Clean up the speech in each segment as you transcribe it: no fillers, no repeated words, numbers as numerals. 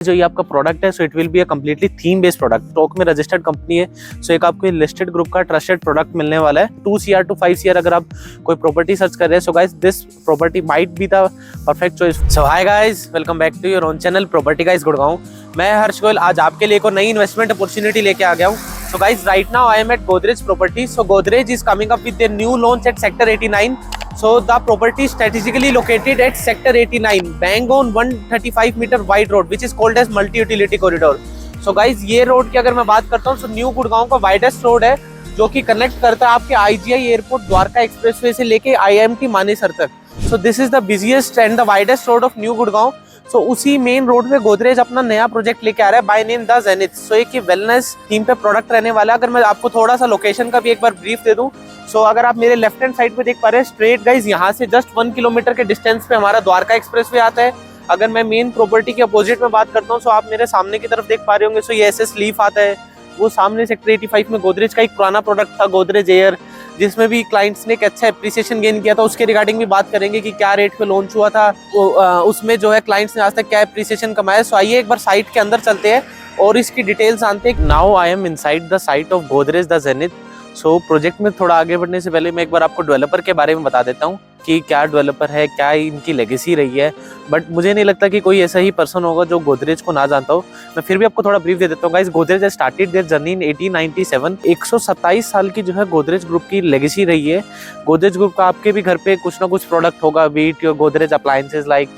जो ये आपका प्रोडक्ट है so it will be a completely theme based product. Stock में रजिस्टर्ड कंपनी है, सो एक आपको लिस्टेड ग्रुप का ट्रस्टेड प्रोडक्ट मिलने वाला है। 2 CR to 5 CR अगर आप कोई प्रॉपर्टी सर्च कर रहे हैं, so guys this property might be the perfect choice. So hi guys, welcome back to your own channel property guys Gurgaon. मैं हर्ष गोयल आज आपके लिए एक और नई इन्वेस्टमेंट अपॉर्चुनिटी लेके आ गया हूँ। So guys, right now I am at Godrej Properties. So Godrej is coming up with their new launch at Sector 89. So the property is strategically located at Sector 89, bang on 135 meter wide road, which is called as multi-utility corridor. So guys, ये road की अगर मैं बात करता हूँ, so new Gurgaon का widest road है जो कि कनेक्ट करता है आपके IGI एयरपोर्ट द्वारका एक्सप्रेसवे से लेके IMT मानेसर तक। So this is the busiest and the widest road of new Gurgaon. So उसी मेन रोड पे गोदरेज अपना नया प्रोजेक्ट लेके आ रहा है बाय नेम द जेनिथ। सो एक वेलनेस थीम पे प्रोडक्ट रहने वाला है। अगर मैं आपको थोड़ा सा लोकेशन का भी एक बार ब्रीफ दे दूं, सो अगर आप मेरे लेफ्ट हैंड साइड पे देख पा रहे हैं स्ट्रेट गाइज, यहाँ से जस्ट 1 किलोमीटर के डिस्टेंस पे हमारा द्वारका एक्सप्रेस वे आता है। अगर मैं मेन प्रॉपर्टी के अपोजिट में बात करता हूँ, सो आप मेरे सामने की तरफ देख पा रहे होंगे, सो ये SS लीफ आता है। वो सामने सेक्टर 85 में गोदरेज का एक पुराना प्रोडक्ट था गोदरेज एयर, जिसमें भी क्लाइंट्स ने एक अच्छा एप्रिसिएशन गेन किया था। उसके रिगार्डिंग भी बात करेंगे कि क्या रेट पे लॉन्च हुआ था, उसमें जो है क्लाइंट्स ने आज तक क्या एप्रिसिएशन कमाया। सो आइए एक बार साइट के अंदर चलते हैं और इसकी डिटेल्स जानते हैं। Now I am inside the site of Godrej the zenith. So project में थोड़ा आगे बढ़ने से पहले मैं एक बार आपको डेवलपर के बारे में बता देता हूँ कि क्या डेवलपर है, क्या इनकी लेगेसी रही है। बट मुझे नहीं लगता कि कोई ऐसा ही पर्सन होगा जो गोदरेज को ना जानता हो। मैं फिर भी आपको थोड़ा ब्रीफ दे देता हूँ guys. Godrej started their journey in 1897। 127 साल की जो है गोदरेज ग्रुप की लेगेसी रही है। गोदरेज ग्रुप का आपके भी घर पे कुछ ना कुछ प्रोडक्ट होगा, beat your Godrej appliances like.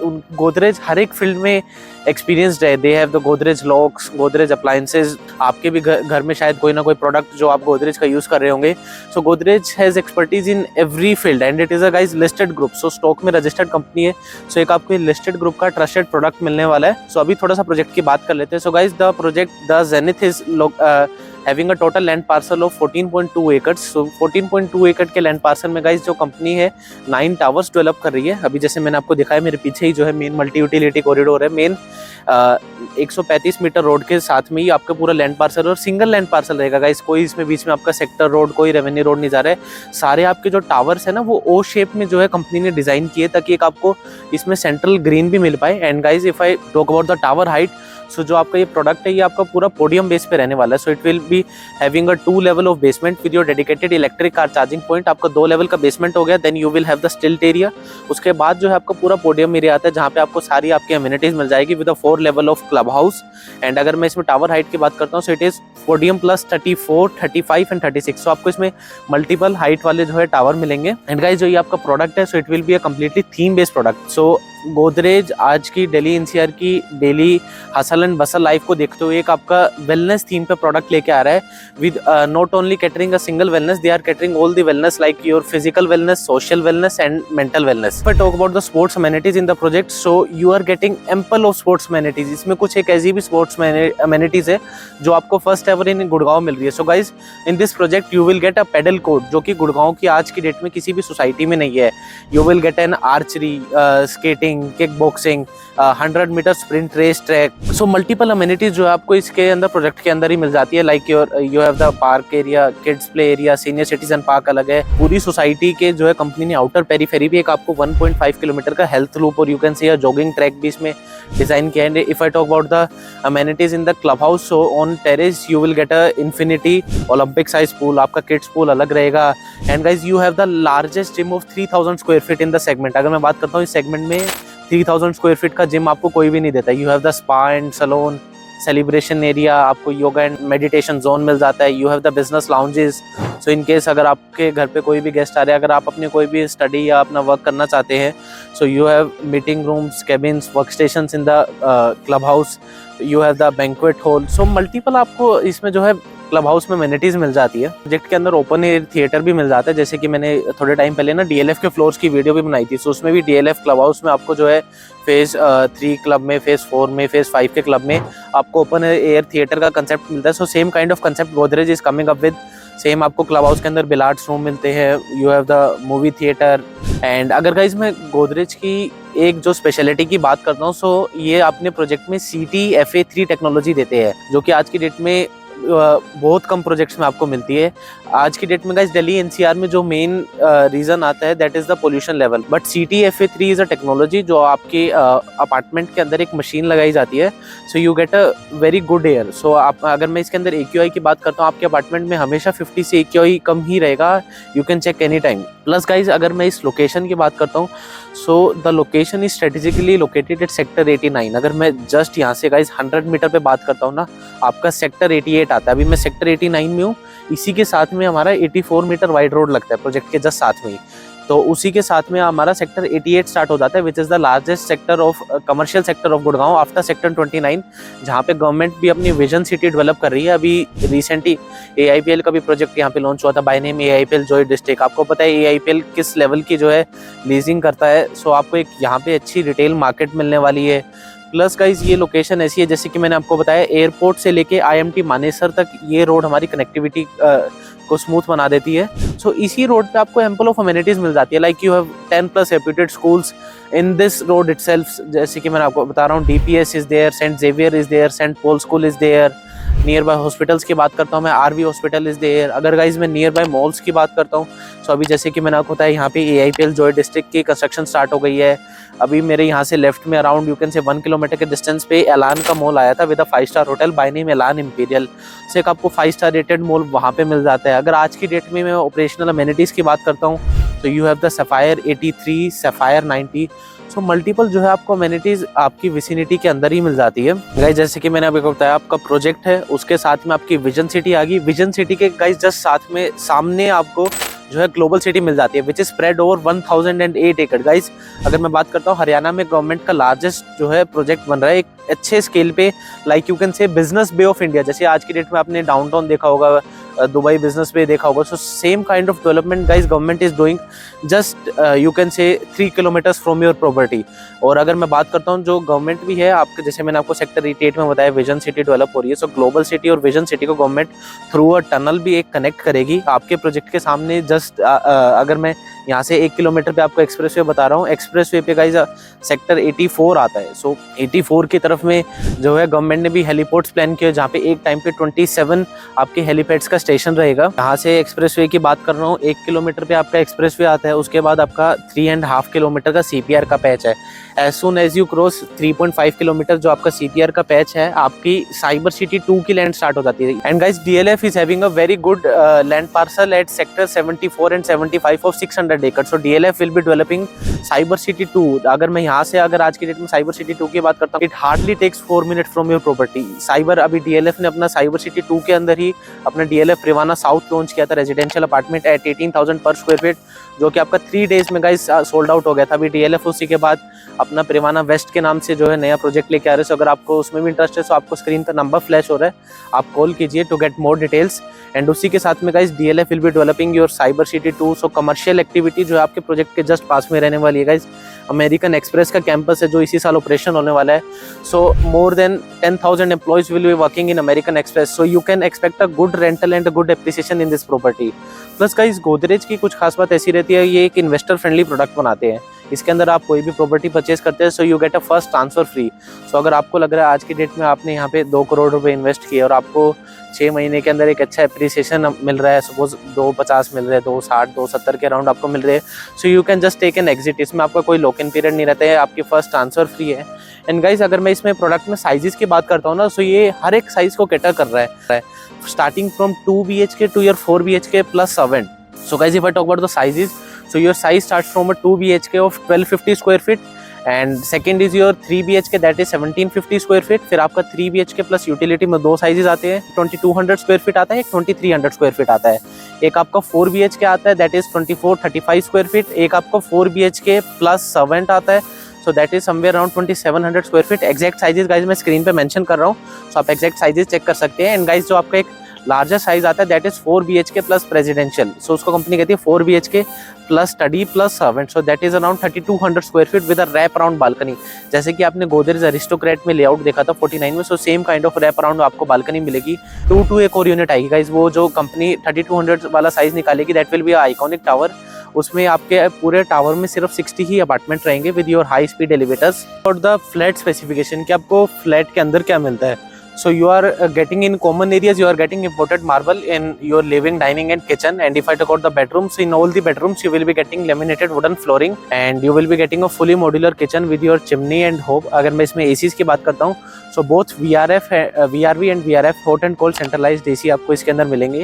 Godrej हर एक फील्ड में एक्सपीरियंस्ड है। They have the Godrej locks, Godrej appliances. आपके भी घर में शायद कोई ना कोई प्रोडक्ट जो आप गोदरेज का यूज कर रहे होंगे। So Godrej has expertise in every field and it is a guys listed group. So stock में रजिस्टर्ड कंपनी है, सो एक आपको लिस्टेड ग्रुप का ट्रस्टेड प्रोडक्ट मिलने वाला है। सो अभी थोड़ा सा प्रोजेक्ट की बात कर लेते हैं। So guys the project the zenith is having a total land parcel of 14.2 acres. So 14.2 एकड़ के लैंड पार्सल में गाइस जो कंपनी है 9 टावर्स डेवलप कर रही है। अभी जैसे मैंने आपको दिखाया मेरे पीछे ही जो है मेन मल्टी यूटिलिटी कॉरिडोर है। मेन 135 मीटर रोड के साथ में ही आपका पूरा लैंड पार्सल और सिंगल लैंड पार्सल रहेगा गाइस। कोई इसमें बीच में आपका सेक्टर रोड, कोई रेवेन्यू रोड नहीं जा रहा है। सारे आपके जो टावर्स है ना वो O शेप में जो है कंपनी ने डिजाइन किए ताकि एक आपको इसमें सेंट्रल ग्रीन भी मिल पाए। And guys if I talk about the tower height, so जो आपका ये प्रोडक्ट है ये आपका पूरा पोडियम बेस पे रहने वाला है। So it will be having a 2 level of basement with your dedicated electric car charging point. आपका 2 लेवल का बेसमेंट हो गया, then you will have the stilt area. उसके बाद जो है आपका पूरा पोडियम एरिया आता है जहाँ पे आपको सारी आपकी अम्यूनिटीज मिल जाएगी with a 4 level of club house. And अगर मैं इसमें टावर हाइट की बात करता हूँ, so it is podium plus 34, 35 and 36। सो आपको इसमें मल्टीपल हाइट वाले जो है टावर मिलेंगे। एंड गाइस जो ये आपका प्रोडक्ट है, so it will be a completely theme based product. So Godrej आज की दिल्ली NCR की daily hustle and bustle life को देखते हुए एक आपका वेलनेस थीम पे प्रोडक्ट लेके आ रहा है with not only catering a single wellness, they are catering all the wellness like your physical wellness, social wellness and mental wellness. If I talk about the sports amenities in the project, so you are getting ample of sports amenities. इसमें कुछ एक ऐसी भी sports amenities है जो आपको first ever in Gurgaon मिल रही है। So guys in this project you will get a pedal court जो कि गुड़गांव की आज की डेट में किसी भी सोसाइटी में नहीं है। You will get an archery, skating, kick boxing, 100 metre sprint race track. So multiple amenities जो है आपको इसके अंदर प्रोजेक्ट के अंदर ही मिल जाती है like you have the park area, kids play area, senior citizen park अलग है। पूरी सोसाइटी के जो है कंपनी ने आउटर पेरीफेरी भी एक आपको 1.5 किलोमीटर का हेल्थ लूप और you can see jogging track भी इसमें डिजाइन किया है। If I talk about the amenities in the club house, so on terrace you will get a infinity Olympic size pool, आपका किड्स पूल अलग रहेगा। And guys you have the largest gym of 3000 square feet in the segment. अगर मैं बात करता हूँ इस segment में 3000 स्क्वायर फीट का जिम आपको कोई भी नहीं देता। You have the spa and salon, celebration area, आपको योगा एंड मेडिटेशन जोन मिल जाता है। You have the business lounges. So in case अगर आपके घर पे कोई भी गेस्ट आ रहे हैं, अगर आप अपने कोई भी स्टडी या अपना वर्क करना चाहते हैं, so you have meeting rooms, cabins, work stations in the club house. You have the banquet hall. So multiple आपको इसमें जो है क्लब हाउस में अमेनिटीज मिल जाती है। प्रोजेक्ट के अंदर ओपन एयर थिएटर भी मिल जाता है, जैसे कि मैंने थोड़े टाइम पहले ना DLF के फ्लोर्स की वीडियो भी बनाई थी। सो उसमें भी DLF क्लब हाउस में आपको जो है फेज 3 क्लब में, फेज 4 में, फेज 5 के क्लब में आपको ओपन एयर थिएटर का कंसेप्ट मिलता है। So same kind of concept Godrej is coming up with. Same आपको क्लब हाउस के अंदर बिलार्ड्स रूम मिलते हैं। You have the movie theatre. And अगर गाइज मैं गोदरेज की एक जो स्पेशलिटी की बात करता हूँ, सो ये अपने प्रोजेक्ट में CT FA3 टेक्नोलॉजी देते हैं जो कि आज की डेट में बहुत कम प्रोजेक्ट्स में आपको मिलती है आज की डेट में गाइस। दिल्ली एनसीआर में जो मेन रीजन आता है that is the pollution level. But CTFA3 is a technology जो आपके अपार्टमेंट के अंदर एक मशीन लगाई जाती है, so you get a very good air. So आप अगर मैं इसके अंदर AQI की बात करता हूँ, आपके अपार्टमेंट में हमेशा 50 से AQI कम ही रहेगा, you can check any time. Plus guys अगर मैं इस लोकेशन की बात करता हूँ, so the location is strategically located at sector 89। अगर मैं जस्ट यहाँ से गाइज 100 मीटर पे बात करता हूँ ना, आपका सेक्टर 88 आता है। अभी मैं सेक्टर 89 में हूँ, इसी के साथ में हमारा 84 मीटर वाइड रोड लगता है प्रोजेक्ट के जस्ट साथ में ही, तो उसी के साथ में हमारा सेक्टर 88 स्टार्ट हो जाता है, which is the largest sector of commercial sector of Gurgaon after sector 29, जहाँ पे गवर्नमेंट भी अपनी विजन सिटी डेवलप कर रही है। अभी रिसेंटली AIPL का भी प्रोजेक्ट यहाँ पे लॉन्च हुआ था by name AIPL Joy district. आपको पता है AIPL किस लेवल की जो है लीजिंग करता है, सो आपको एक यहाँ पे अच्छी रिटेल मार्केट मिलने वाली है। प्लस गाइज ये लोकेशन ऐसी है, जैसे कि मैंने आपको बताया, एयरपोर्ट से लेके IMT मानेसर तक ये रोड हमारी कनेक्टिविटी को स्मूथ बना देती है। सो इसी रोड पे आपको एम्पल ऑफ अमेनिटीज मिल जाती है, like you have 10+ reputed schools in this road itself. जैसे कि मैंने आपको बता रहा हूँ, DPS is there, saint Xavier is there, saint Paul school is there. Near by hospitals की बात करता हूँ मैं, RV हॉस्पिटल इज देयर। अगर गाइज मैं नियर बाय मॉल्स की बात करता हूँ, सो अभी जैसे कि मैंने आपको बताया, यहाँ पे AIPL जॉय डिस्ट्रिक्ट की कंस्ट्रक्शन स्टार्ट हो गई है। अभी मेरे यहाँ से लेफ्ट में अराउंड यू कैन से 1 किलोमीटर के डिस्टेंस पे एलान का मॉल आया था with a 5 star hotel by name एलान इंपीरियल। से एक आपको 5 स्टार रेटेड मॉल वहाँ पे मिल जाता है। अगर आज की डेट में मैं ऑपरेशनल अमेनिटीज़ की बात करता हूँ, तो you have the sapphire 83, sapphire 90। So multiple जो है आपको अमेनिटीज आपकी विसिनिटी के अंदर ही मिल जाती है गाइज। जैसे कि मैंने आपको बताया, आपका प्रोजेक्ट है, उसके साथ में आपकी विजन सिटी आ गई। विजन सिटी के गाइज जस्ट साथ में सामने आपको जो है ग्लोबल सिटी मिल जाती है, विच इज स्प्रेड ओवर 1008 एकड़। गाइज अगर मैं बात करता हूँ, हरियाणा में गवर्नमेंट का लार्जेस्ट जो है प्रोजेक्ट बन रहा है एक अच्छे स्केल पे, like you can say business bay of India. जैसे आज की डेट में आपने डाउनटाउन देखा होगा, दुबई बिजनेस बे देखा होगा, so same kind of development guys government is doing just you can से 3 किलोमीटर्स फ्रॉम योर प्रॉपर्टी। और अगर मैं बात करता हूँ, जो गवर्नमेंट भी है आपके, जैसे मैंने आपको सेक्टर 88 में बताया विजन सिटी डेवलप हो रही है, सो ग्लोबल सिटी और विजन सिटी को गवर्नमेंट थ्रू अ टनल भी एक कनेक्ट करेगी आपके प्रोजेक्ट के सामने। जस्ट अगर मैं यहाँ से 1 किलोमीटर पे आपको एक्सप्रेसवे बता रहा हूँ, एक्सप्रेसवे पे गाइज सेक्टर 84 आता है। सो 84 की तरफ में जो है गवर्नमेंट ने भी हेलीपोर्ट्स प्लान किए, जहाँ पे एक टाइम पे 27 आपके हेलीपैड्स का स्टेशन रहेगा। यहाँ से एक्सप्रेसवे की बात कर रहा हूँ, 1 किलोमीटर पे आपका एक्सप्रेसवे आता है, उसके बाद आपका 3.5 किलोमीटर का CPR का पैच है। As soon as you cross 3.5 kilometre जो आपका CPR का पैच है, आपकी साइबर सिटी 2 की लैंड स्टार्ट हो जाती है। And guys DLF is having a very good land parcel at sector 74 and 75 of 600 एकड़। So DLF will be developing cyber city 2। अगर मैं यहाँ से अगर आज की डेट में साइबर सिटी 2 की बात करता हूँ, it hardly takes 4 minute from your property. Cyber अभी DLF ने अपना साइबर सिटी 2 के अंदर ही अपना DLF रिवाना साउथ लॉन्च किया था, रेजिडेंशियल अपार्टमेंट एट 18,000 पर स्क्वायर फीट, जो कि आपका 3 डेज में गाइस सोल्ड आउट हो गया था। अभी DLF उसी के बाद अपना प्रिवाना वेस्ट के नाम से जो है नया प्रोजेक्ट लेके आ रहे हैं। अगर आपको उसमें भी इंटरेस्ट है, तो आपको स्क्रीन पर नंबर फ्लैश हो रहा है, आप कॉल कीजिए to get more details. And उसी के साथ में guys DLF will be developing your cyber city 2। So commercial activity जो है आपके प्रोजेक्ट के जस्ट पास में रहने वाली है गाइस। अमेरिकन एक्सप्रेस का कैंपस है जो इसी साल ऑपरेशन होने वाला है। So more than 10,000 employees will be working in American Express. So you can expect a good rental and good appreciation in this property. Plus guys Godrej की कुछ खास बात ऐसी रहती है, ये एक इन्वेस्टर फ्रेंडली प्रोडक्ट बनाते हैं। इसके अंदर आप कोई भी प्रॉपर्टी परचेज करते हैं, so you get a first transfer free. So अगर आपको लग रहा है आज की डेट में आपने यहाँ पे 2 करोड़ रुपए इन्वेस्ट किए और आपको 6 महीने के अंदर एक अच्छा एप्रिसिएशन मिल रहा है, सपोज 250 मिल रहे हैं, 260 270 के अराउंड आपको मिल रहे हैं, so you can just take an exit. इसमें आपका कोई लॉक इन पीरियड नहीं रहता है, आपकी फर्स्ट ट्रांसफर फ्री है। एंड गाइस अगर मैं इसमें प्रोडक्ट में साइजेस की बात करता हूँ ना, सो ये हर एक साइज को कैटर कर रहा है, starting from 2 BHK to your 4 BHK plus 7। So guys, if I talk about the sizes, so your size starts from a 2 BHK of 1250 square feet, and second is your 3 BHK that is 1750 square feet। फिर आपका 3 BHK plus utility में 2 sizes आते हैं, 2200 square feet आता है, एक 2300 square feet आता है। एक आपका 4 BHK आता है दैट इज 2435 स्क्वायर फीट। एक आपका 4 BHK प्लस 7 आता है, सो that is somewhere around 2700 square feet. Exact sizes guys मैं स्क्रीन पे मेंशन कर रहा हूँ, सो आप एग्जैक्ट साइजेस चेक कर सकते हैं। एंड गाइज जो आपका एक लार्जर साइज आता है that is 4 BHK plus presidential, so उसको कंपनी कहती है 4 BHK plus study plus servant, so that is around 3200 square feet with a wrap around balcony. जैसे कि आपने गोदरेज अरिस्टोक्रेट में लेआउट देखा था 49 में, so same kind of wrap around आपको बालकनी मिलेगी। 2 एक और यूनिट आएगी गाइज, वो जो कंपनी 3200 वाला साइज निकालेगी that will be iconic tower. उसमें आपके पूरे टावर में सिर्फ 60 ही अपार्टमेंट रहेंगे with your high speed elevators. और द फ्लैट स्पेसिफिकेशन कि आपको फ्लैट के अंदर क्या मिलता है, So you are getting in common areas, you are getting imported marble in your living, dining and kitchen. And if I talk about the bedrooms, in all the bedrooms you will be getting laminated wooden flooring and you will be getting a fully modular kitchen with your chimney and hob. अगर मैं इसमें ACs की बात करता हूँ, so both VRV and VRF hot and cold centralized AC आपको इसके अंदर मिलेंगे.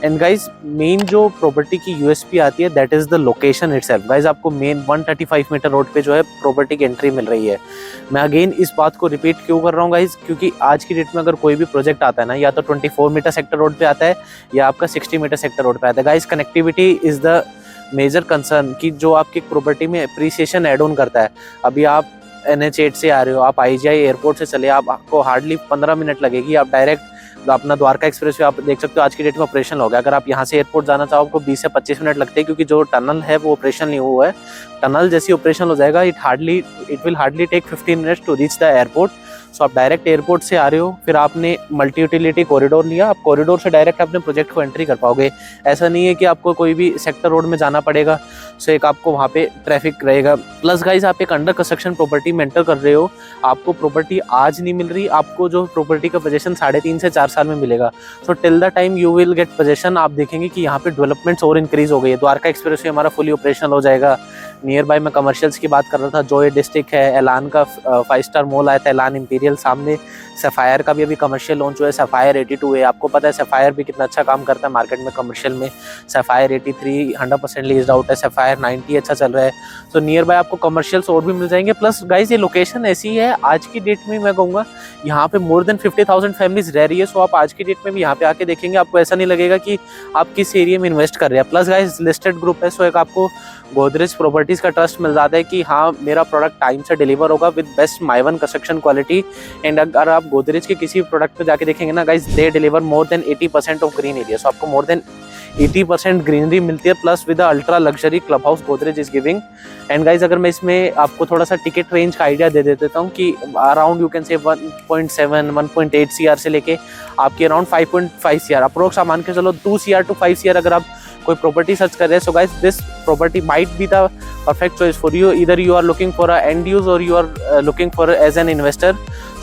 And guys, मेन जो प्रॉपर्टी की USP आती है that is the location itself. guys, आपको मेन 135 मीटर रोड पे जो है प्रॉपर्टी की एंट्री मिल रही है. मैं अगेन इस बात को रिपीट क्यों कर रहा हूँ गाइज, क्योंकि आज की डेट में अगर कोई भी प्रोजेक्ट आता है ना, या तो 24 मीटर सेक्टर रोड पे आता है या आपका 60 मीटर सेक्टर रोड पे आता है. Guys, connectivity is the major concern कि जो आपकी प्रॉपर्टी में एप्रिसिएशन एड ऑन करता है. अभी आप NH8 से आ रहे हो, आप IGI एयरपोर्ट से चले, आपको हार्डली 15 मिनट लगेगी. आप डायरेक्ट अपना द्वारका एक्सप्रेस वे आप देख सकते हो आज की डेट में ऑपरेशन हो गया. अगर आप यहाँ से एयरपोर्ट जाना चाहो आपको 20 से 25 मिनट लगते हैं, क्योंकि जो टनल है वो ऑपरेशन नहीं हुआ है. टनल जैसी ऑपरेशन हो जाएगा it will hardly take 15 minutes to reach the airport. So आप डायरेक्ट एयरपोर्ट से आ रहे हो, फिर आपने मल्टी यूटिलिटी कॉरिडोर लिया, आप कॉरिडोर से डायरेक्ट अपने प्रोजेक्ट को एंट्री कर पाओगे. ऐसा नहीं है कि आपको कोई भी सेक्टर रोड में जाना पड़ेगा. सो एक आपको वहाँ पे ट्रैफिक रहेगा. प्लस गाइज, आप एक अंडर कंस्ट्रक्शन प्रॉपर्टी में एंटर कर रहे हो, आपको प्रॉपर्टी आज नहीं मिल रही, आपको जो प्रॉपर्टी का पोजीशन 3.5 से 4 साल में मिलेगा. So till the time you will gate position, आप देखेंगे कि यहाँ पे डेवलपमेंट्स और इंक्रीज हो गई है. द्वारका एक्सप्रेस वे हमारा फुली ऑपरेशनल हो जाएगा. नियर बाय मैं कमर्शियल्स की बात कर रहा था, जॉय डिस्ट्रिक्ट है, एलान का 5 स्टार मॉल आया था, एलान इंपीरियल सामने. सफायर का भी अभी कमर्शियल लॉन्च हुआ है, सफायर 82 है. आपको पता है सफायर भी कितना अच्छा काम करता है मार्केट में कमर्शियल में. सफायर 83 100% लीज्ड आउट है, सफायर 90 अच्छा चल रहा है. तो नियर बाय आपको कमर्शियल्स और भी मिल जाएंगे. प्लस गाइज, ये लोकेशन ऐसी है आज की डेट में, मैं कहूँगा यहाँ पे मोर देन 50,000 फैमिलीज रह रही है. सो आप आज की डेट में भी यहाँ पे आके देखेंगे, आपको ऐसा नहीं लगेगा कि आप किस एरिया में इन्वेस्ट कर रहे हैं. प्लस गाइज, लिस्टेड ग्रुप है, सो एक आपको गोदरेज प्रॉपर्टीज का ट्रस्ट मिल जाता है कि हाँ मेरा प्रोडक्ट टाइम से डिलीवर होगा with best माइवन construction quality. And अगर आप गोदरेज के किसी प्रोडक्ट पे जाके देखेंगे ना guys, they deliver more than 80% of green area. So आपको मोर देन 80% ग्रीनरी मिलती है. Plus with ultra luxury club house Godrej is giving. And guys, अगर मैं इसमें आपको थोड़ा सा टिकट रेंज का आइडिया दे देता हूँ कि अराउंड यू कैन से 1.7 1.8 CR से लेके आपके अराउंड 5.5 CR अप्रोक्स आप मान के चलो 2 CR to 5 CR अगर आप कोई प्रॉपर्टी सर्च कर रहे हैं. So guys, this property might be the perfect choice for you. Either you are looking for a end use or you are looking for as an investor.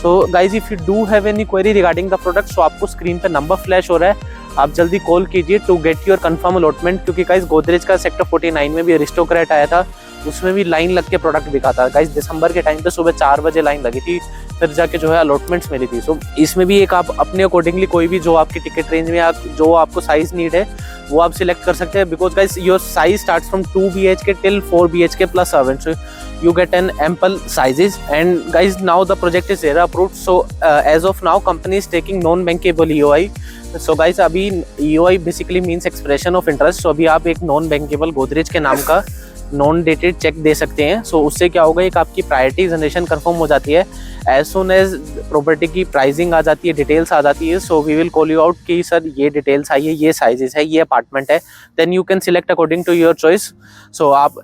So guys, if you do have any query regarding the product, so आपको screen पे number flash हो रहा है, आप जल्दी call कीजिए to get your confirm allotment. क्योंकि guys, Godrej का सेक्टर 49 में भी अरिस्टोक्रेट आया था, उसमें भी लाइन लग के प्रोडक्ट बिका था. गाइज, दिसंबर के टाइम पे सुबह 4 बजे लाइन लगी थी, फिर जाके जो है अलॉटमेंट्स मिली थी. सो इसमें भी एक आप अपने अकॉर्डिंगली कोई भी जो आपकी टिकट रेंज में जो आपको साइज नीड है वो आप सिलेक्ट कर सकते हैं. Because guys, your size starts from 2 BHK till 4 BHK plus servant. So you get an ample sizes. And guys, now the project is RERA approved. So as of now, company is taking non-bankable EOI. So guys, अभी EOI basically means expression of interest. So अभी आप एक non-bankable Godrej के नाम का non dated cheque दे सकते हैं. सो उससे क्या होगा, एक आपकी प्रायोरिटी जनरेशन कंफर्म हो जाती है. एज सुन एज प्रॉपर्टी की प्राइसिंग आ जाती है, डिटेल्स आ जाती है, so we will call you out कि सर ये डिटेल्स आई है, ये साइजेस है, ये अपार्टमेंट है. Then you can select according to your choice. So आप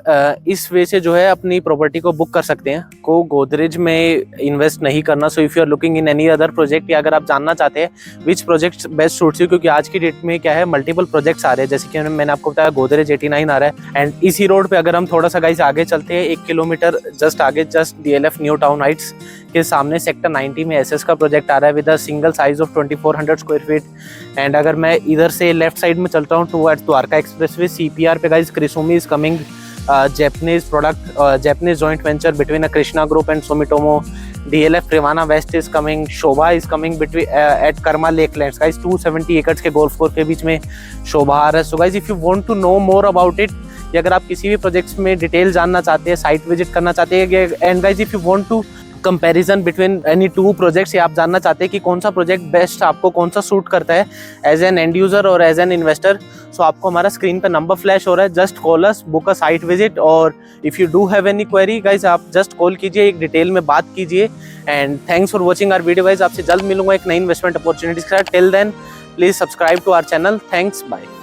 इस वे से जो है अपनी प्रॉपर्टी को बुक कर सकते हैं. को गोदरेज में इन्वेस्ट नहीं करना. So if you are looking in any other project, या अगर आप जानना चाहते हैं which project best suits you, क्योंकि आज की डेट में क्या है मल्टीपल प्रोजेक्ट्स आ रहे हैं. जैसे कि मैंने आपको बताया गोदरेज 89 आ रहा है. एंड इसी रोड पे अगर हम थोड़ा सा गाइस आगे चलते हैं 1 किलोमीटर जस्ट आगे, just DLF new town Heights के सामने सेक्टर 90 में SS का प्रोजेक्ट आ रहा है with a single size of 2400 square feet. And अगर मैं इधर से लेफ्ट साइड में चलता हूँ टुवर्ड्स द्वारका एक्सप्रेसवे CPR पे guys, Krisumi is coming, Japanese product, Japanese joint venture between a Krishna Group and Sumitomo. DLF Rivana West is coming. Shobha is coming between at Karma Lakelands. Guys, 270 एकड़ के golf course के बीच में शोभा आ रहा है. So guys, if you want to know more about it, या अगर आप किसी भी प्रोजेक्ट्स में डिटेल जानना चाहते हैं, साइट विजिट करना चाहते हैं, and guys if you want to comparison between any 2 projects, या आप जानना चाहते हैं कि कौन सा प्रोजेक्ट बेस्ट आपको कौन सा सूट करता है एज एन एंड यूजर और एज एन इन्वेस्टर, सो आपको हमारा स्क्रीन पे नंबर फ्लैश हो रहा है. Just call us, book a site visit, और if you do have any query guys, आप जस्ट कॉल कीजिए, एक डिटेल में बात कीजिए. And thanks for watching our video guys. आपसे जल्द मिलूंगा एक नई इन्वेस्टमेंट अपॉर्चुनिटीज के साथ. Till then please subscribe to our channel. Thanks, bye.